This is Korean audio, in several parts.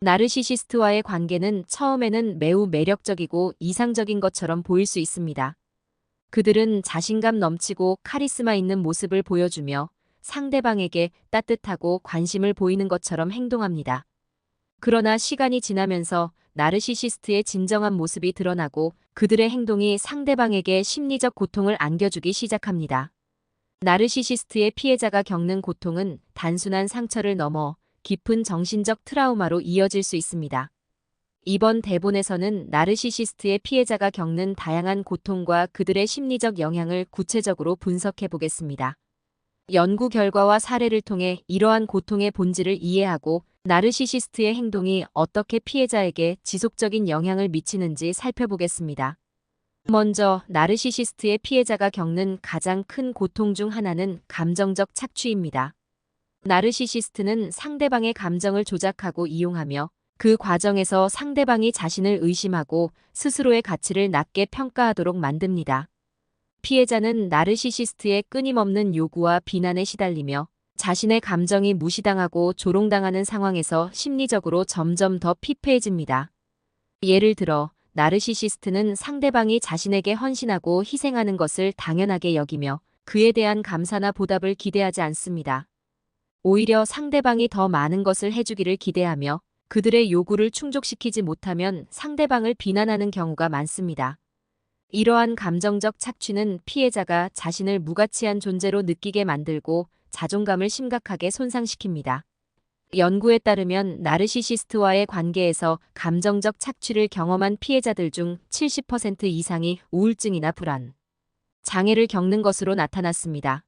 나르시시스트와의 관계는 처음에는 매우 매력적이고 이상적인 것처럼 보일 수 있습니다. 그들은 자신감 넘치고 카리스마 있는 모습을 보여주며 상대방에게 따뜻하고 관심을 보이는 것처럼 행동합니다. 그러나 시간이 지나면서 나르시시스트의 진정한 모습이 드러나고 그들의 행동이 상대방에게 심리적 고통을 안겨주기 시작합니다. 나르시시스트의 피해자가 겪는 고통은 단순한 상처를 넘어 깊은 정신적 트라우마로 이어질 수 있습니다. 이번 대본에서는 나르시시스트의 피해자가 겪는 다양한 고통과 그들의 심리적 영향을 구체적으로 분석해 보겠습니다. 연구 결과와 사례를 통해 이러한 고통의 본질을 이해하고 나르시시스트의 행동이 어떻게 피해자에게 지속적인 영향을 미치는지 살펴보겠습니다. 먼저 나르시시스트의 피해자가 겪는 가장 큰 고통 중 하나는 감정적 착취입니다. 나르시시스트는 상대방의 감정을 조작하고 이용하며 그 과정에서 상대방이 자신을 의심하고 스스로의 가치를 낮게 평가하도록 만듭니다. 피해자는 나르시시스트의 끊임없는 요구와 비난에 시달리며 자신의 감정이 무시당하고 조롱당하는 상황에서 심리적으로 점점 더 피폐해집니다. 예를 들어 나르시시스트는 상대방이 자신에게 헌신하고 희생하는 것을 당연하게 여기며 그에 대한 감사나 보답을 기대하지 않습니다. 오히려 상대방이 더 많은 것을 해주기를 기대하며 그들의 요구를 충족시키지 못하면 상대방을 비난하는 경우가 많습니다. 이러한 감정적 착취는 피해자가 자신을 무가치한 존재로 느끼게 만들고 자존감을 심각하게 손상시킵니다. 연구에 따르면 나르시시스트와의 관계에서 감정적 착취를 경험한 피해자들 중 70% 이상이 우울증이나 불안, 장애를 겪는 것으로 나타났습니다.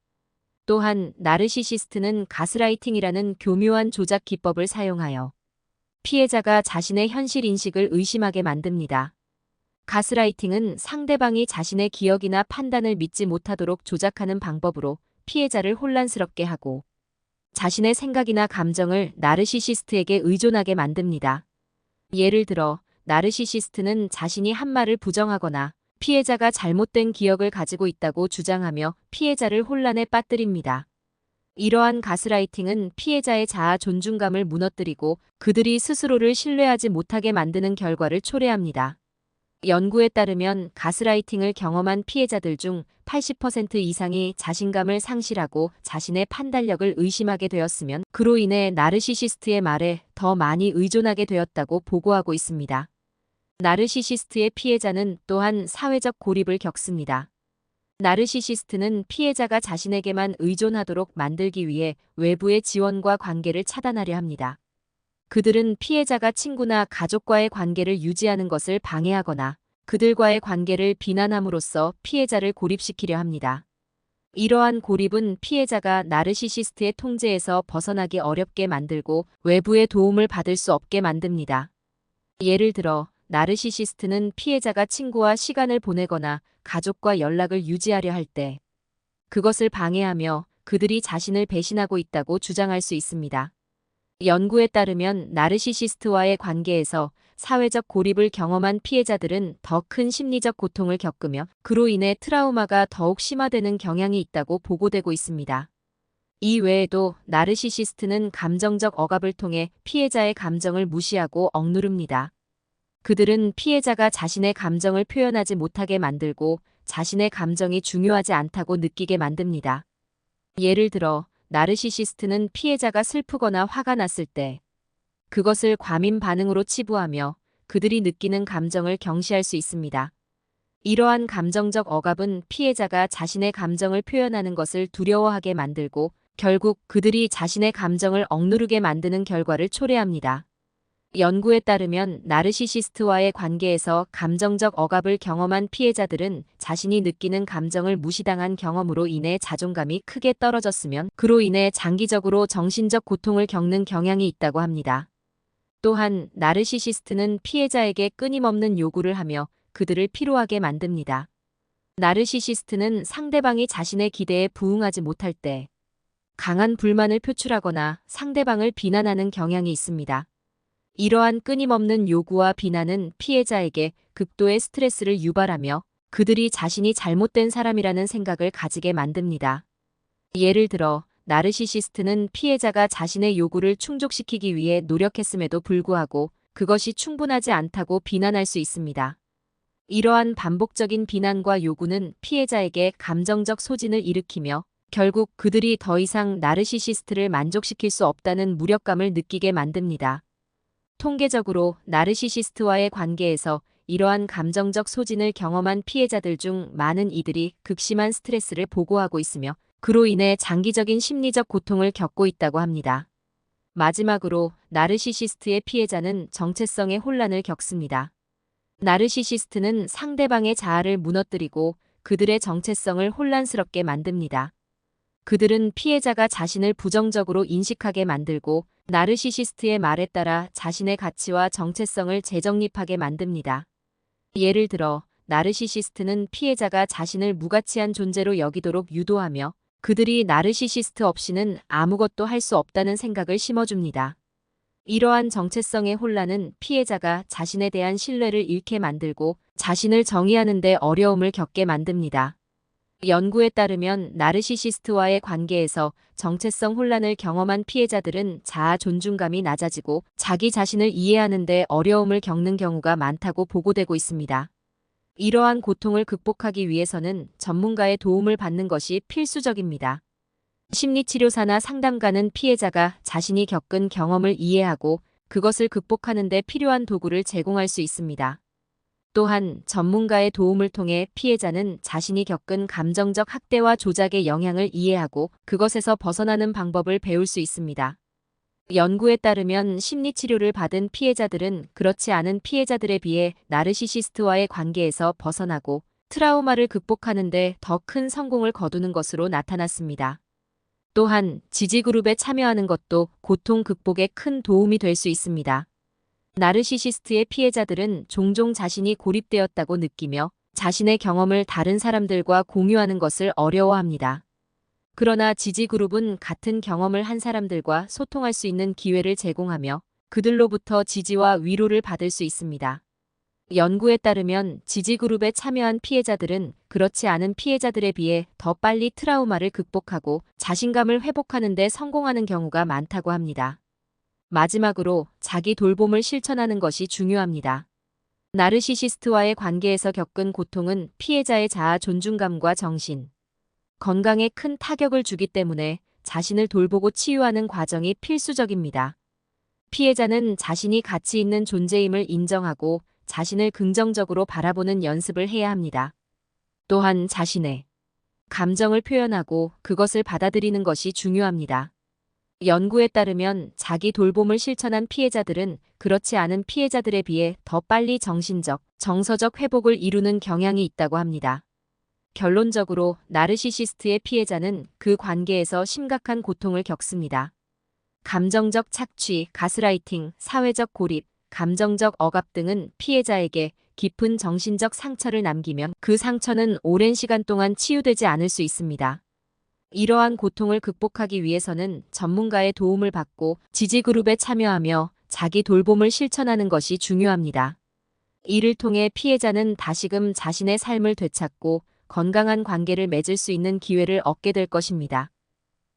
또한 나르시시스트는 가스라이팅이라는 교묘한 조작 기법을 사용하여 피해자가 자신의 현실 인식을 의심하게 만듭니다. 가스라이팅은 상대방이 자신의 기억이나 판단을 믿지 못하도록 조작하는 방법으로 피해자를 혼란스럽게 하고 자신의 생각이나 감정을 나르시시스트에게 의존하게 만듭니다. 예를 들어 나르시시스트는 자신이 한 말을 부정하거나 피해자가 잘못된 기억을 가지고 있다고 주장하며 피해자를 혼란에 빠뜨립니다. 이러한 가스라이팅은 피해자의 자아 존중감을 무너뜨리고 그들이 스스로를 신뢰하지 못하게 만드는 결과를 초래합니다. 연구에 따르면 가스라이팅을 경험한 피해자들 중 80% 이상이 자신감을 상실하고 자신의 판단력을 의심하게 되었으면 그로 인해 나르시시스트의 말에 더 많이 의존하게 되었다고 보고하고 있습니다. 나르시시스트의 피해자는 또한 사회적 고립을 겪습니다. 나르시시스트는 피해자가 자신에게만 의존하도록 만들기 위해 외부의 지원과 관계를 차단하려 합니다. 그들은 피해자가 친구나 가족과의 관계를 유지하는 것을 방해하거나 그들과의 관계를 비난함으로써 피해자를 고립시키려 합니다. 이러한 고립은 피해자가 나르시시스트의 통제에서 벗어나기 어렵게 만들고 외부의 도움을 받을 수 없게 만듭니다. 예를 들어 나르시시스트는 피해자가 친구와 시간을 보내거나 가족과 연락을 유지하려 할 때 그것을 방해하며 그들이 자신을 배신하고 있다고 주장할 수 있습니다. 연구에 따르면 나르시시스트와의 관계에서 사회적 고립을 경험한 피해자들은 더 큰 심리적 고통을 겪으며 그로 인해 트라우마가 더욱 심화되는 경향이 있다고 보고되고 있습니다. 이 외에도 나르시시스트는 감정적 억압을 통해 피해자의 감정을 무시하고 억누릅니다. 그들은 피해자가 자신의 감정을 표현하지 못하게 만들고 자신의 감정이 중요하지 않다고 느끼게 만듭니다. 예를 들어 나르시시스트는 피해자가 슬프거나 화가 났을 때 그것을 과민 반응으로 치부하며 그들이 느끼는 감정을 경시할 수 있습니다. 이러한 감정적 억압은 피해자가 자신의 감정을 표현하는 것을 두려워하게 만들고 결국 그들이 자신의 감정을 억누르게 만드는 결과를 초래합니다. 연구에 따르면 나르시시스트와의 관계에서 감정적 억압을 경험한 피해자들은 자신이 느끼는 감정을 무시당한 경험으로 인해 자존감이 크게 떨어졌으면 그로 인해 장기적으로 정신적 고통을 겪는 경향이 있다고 합니다. 또한 나르시시스트는 피해자에게 끊임없는 요구를 하며 그들을 피로하게 만듭니다. 나르시시스트는 상대방이 자신의 기대에 부응하지 못할 때 강한 불만을 표출하거나 상대방을 비난하는 경향이 있습니다. 이러한 끊임없는 요구와 비난은 피해자에게 극도의 스트레스를 유발하며 그들이 자신이 잘못된 사람이라는 생각을 가지게 만듭니다. 예를 들어 나르시시스트는 피해자가 자신의 요구를 충족시키기 위해 노력했음에도 불구하고 그것이 충분하지 않다고 비난할 수 있습니다. 이러한 반복적인 비난과 요구는 피해자에게 감정적 소진을 일으키며 결국 그들이 더 이상 나르시시스트를 만족시킬 수 없다는 무력감을 느끼게 만듭니다. 통계적으로 나르시시스트와의 관계에서 이러한 감정적 소진을 경험한 피해자들 중 많은 이들이 극심한 스트레스를 보고하고 있으며 그로 인해 장기적인 심리적 고통을 겪고 있다고 합니다. 마지막으로 나르시시스트의 피해자는 정체성의 혼란을 겪습니다. 나르시시스트는 상대방의 자아를 무너뜨리고 그들의 정체성을 혼란스럽게 만듭니다. 그들은 피해자가 자신을 부정적으로 인식하게 만들고 나르시시스트의 말에 따라 자신의 가치와 정체성을 재정립하게 만듭니다. 예를 들어 나르시시스트는 피해자가 자신을 무가치한 존재로 여기도록 유도하며 그들이 나르시시스트 없이는 아무것도 할 수 없다는 생각을 심어줍니다. 이러한 정체성의 혼란은 피해자가 자신에 대한 신뢰를 잃게 만들고 자신을 정의하는 데 어려움을 겪게 만듭니다. 연구에 따르면 나르시시스트와의 관계에서 정체성 혼란을 경험한 피해자들은 자아 존중감이 낮아지고 자기 자신을 이해하는 데 어려움을 겪는 경우가 많다고 보고되고 있습니다. 이러한 고통을 극복하기 위해서는 전문가의 도움을 받는 것이 필수적입니다. 심리치료사나 상담가는 피해자가 자신이 겪은 경험을 이해하고 그것을 극복하는 데 필요한 도구를 제공할 수 있습니다. 또한 전문가의 도움을 통해 피해자는 자신이 겪은 감정적 학대와 조작의 영향을 이해하고 그것에서 벗어나는 방법을 배울 수 있습니다. 연구에 따르면 심리치료를 받은 피해자들은 그렇지 않은 피해자들에 비해 나르시시스트와의 관계에서 벗어나고 트라우마를 극복하는 데 더 큰 성공을 거두는 것으로 나타났습니다. 또한 지지그룹에 참여하는 것도 고통 극복에 큰 도움이 될 수 있습니다. 나르시시스트의 피해자들은 종종 자신이 고립되었다고 느끼며 자신의 경험을 다른 사람들과 공유하는 것을 어려워합니다. 그러나 지지그룹은 같은 경험을 한 사람들과 소통할 수 있는 기회를 제공하며 그들로부터 지지와 위로를 받을 수 있습니다. 연구에 따르면 지지그룹에 참여한 피해자들은 그렇지 않은 피해자들에 비해 더 빨리 트라우마를 극복하고 자신감을 회복하는 데 성공하는 경우가 많다고 합니다. 마지막으로 자기 돌봄을 실천하는 것이 중요합니다. 나르시시스트와의 관계에서 겪은 고통은 피해자의 자아 존중감과 정신, 건강에 큰 타격을 주기 때문에 자신을 돌보고 치유하는 과정이 필수적입니다. 피해자는 자신이 가치 있는 존재임을 인정하고 자신을 긍정적으로 바라보는 연습을 해야 합니다. 또한 자신의 감정을 표현하고 그것을 받아들이는 것이 중요합니다. 연구에 따르면 자기 돌봄을 실천한 피해자들은 그렇지 않은 피해자들에 비해 더 빨리 정신적, 정서적 회복을 이루는 경향이 있다고 합니다. 결론적으로 나르시시스트의 피해자는 그 관계에서 심각한 고통을 겪습니다. 감정적 착취, 가스라이팅, 사회적 고립, 감정적 억압 등은 피해자에게 깊은 정신적 상처를 남기면 그 상처는 오랜 시간 동안 치유되지 않을 수 있습니다. 이러한 고통을 극복하기 위해서는 전문가의 도움을 받고 지지그룹에 참여하며 자기 돌봄을 실천하는 것이 중요합니다. 이를 통해 피해자는 다시금 자신의 삶을 되찾고 건강한 관계를 맺을 수 있는 기회를 얻게 될 것입니다.